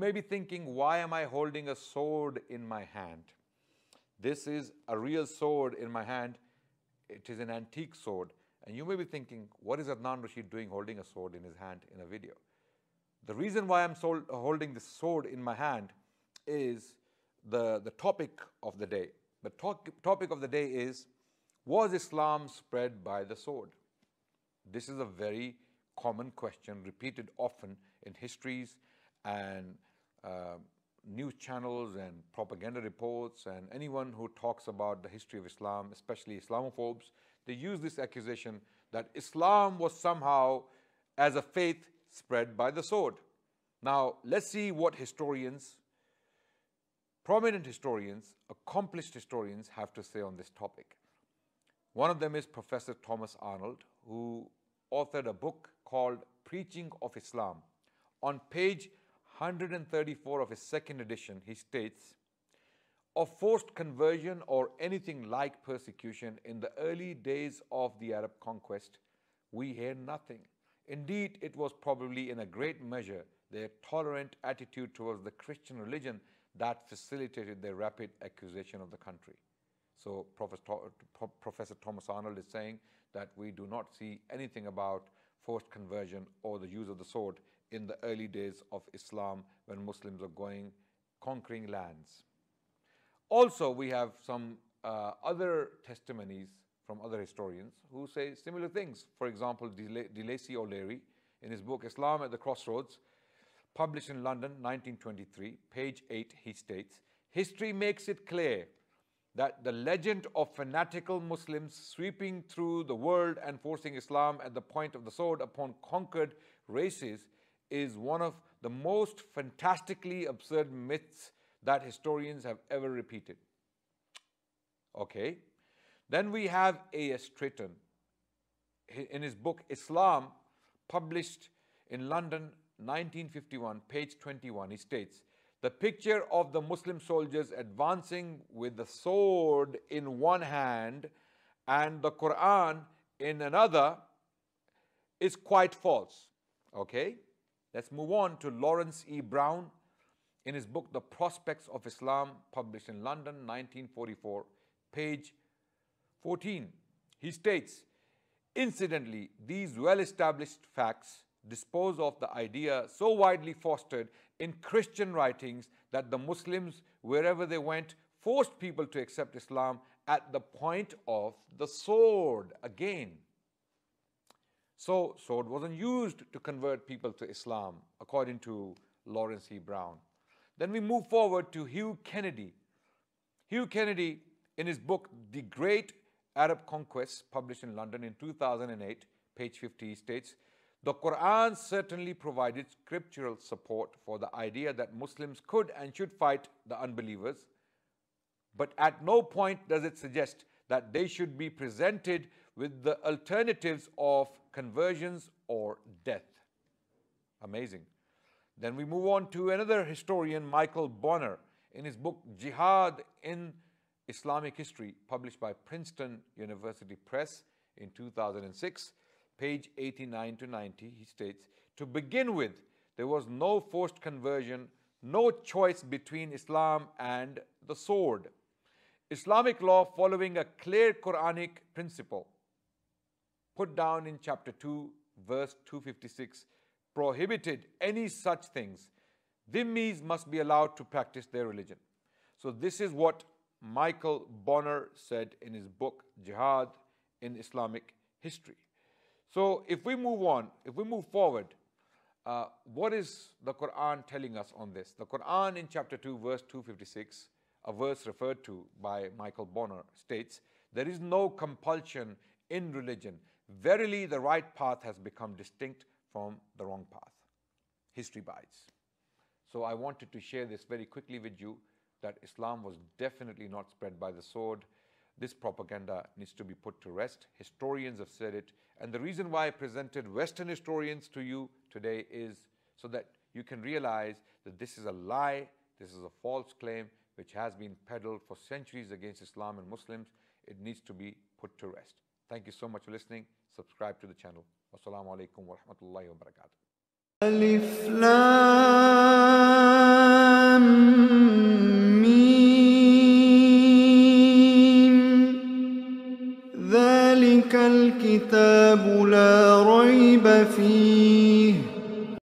may be thinking, why am I holding a sword in my hand? This is a real sword in my hand. It is an antique sword. And you may be thinking, what is Adnan Rashid doing holding a sword in his hand in a video? The reason why I'm holding this sword in my hand is the topic of the day. The topic of the day is, was Islam spread by the sword? This is a very common question, repeated often in histories and news channels and propaganda reports, and anyone who talks about the history of Islam, especially Islamophobes, they use this accusation that Islam was somehow, as a faith, spread by the sword. Now, let's see what historians, prominent historians, accomplished historians have to say on this topic. One of them is Professor Thomas Arnold, who authored a book called Preaching of Islam. On page 134 of his second edition, he states, of forced conversion or anything like persecution in the early days of the Arab conquest, we hear nothing. Indeed, it was probably in a great measure their tolerant attitude towards the Christian religion that facilitated their rapid accusation of the country. So Professor Thomas Arnold is saying that we do not see anything about forced conversion or the use of the sword in the early days of Islam when Muslims are conquering lands. Also, we have some other testimonies from other historians who say similar things. For example, Denis OLeary, in his book Islam at the Crossroads, published in London, 1923, page 8, he states, history makes it clear that the legend of fanatical Muslims sweeping through the world and forcing Islam at the point of the sword upon conquered races is one of the most fantastically absurd myths that historians have ever repeated. Okay. Then we have A.S. Triton. In his book Islam, published in London, 1951, page 21, he states, the picture of the Muslim soldiers advancing with the sword in one hand and the Quran in another is quite false. Okay, let's move on to Lawrence E. Brown. In his book, The Prospects of Islam, published in London, 1944, page 14, he states, incidentally, these well-established facts dispose of the idea so widely fostered in Christian writings that the Muslims, wherever they went, forced people to accept Islam at the point of the sword again. So, sword wasn't used to convert people to Islam, according to Lawrence E. Brown. Then we move forward to Hugh Kennedy. Hugh Kennedy, in his book, The Great Arab Conquest, published in London in 2008, page 50, states, the Quran certainly provided scriptural support for the idea that Muslims could and should fight the unbelievers, but at no point does it suggest that they should be presented with the alternatives of conversions or death. Amazing. Then we move on to another historian, Michael Bonner, in his book Jihad in Islamic History, published by Princeton University Press in 2006, page 89 to 90, he states, to begin with, there was no forced conversion, no choice between Islam and the sword. Islamic law, following a clear Quranic principle, put down in chapter 2, verse 256, prohibited any such things. Dhimmis must be allowed to practice their religion. So this is what Michael Bonner said in his book, Jihad in Islamic History. So if we move on, if we move forward, what is the Quran telling us on this? The Quran in chapter 2, verse 256, a verse referred to by Michael Bonner, states, there is no compulsion in religion. Verily, the right path has become distinct from the wrong path. History bites. So I wanted to share this very quickly with you, that Islam was definitely not spread by the sword. This propaganda needs to be put to rest. Historians have said it. And the reason why I presented Western historians to you today is so that you can realize that this is a lie, this is a false claim which has been peddled for centuries against Islam and Muslims. It needs to be put to rest. Thank you so much for listening. Subscribe to the channel. Wassalamu alaikum wa rahmatullahi wa barakatuh. ذلك الكتاب لا ريب فيه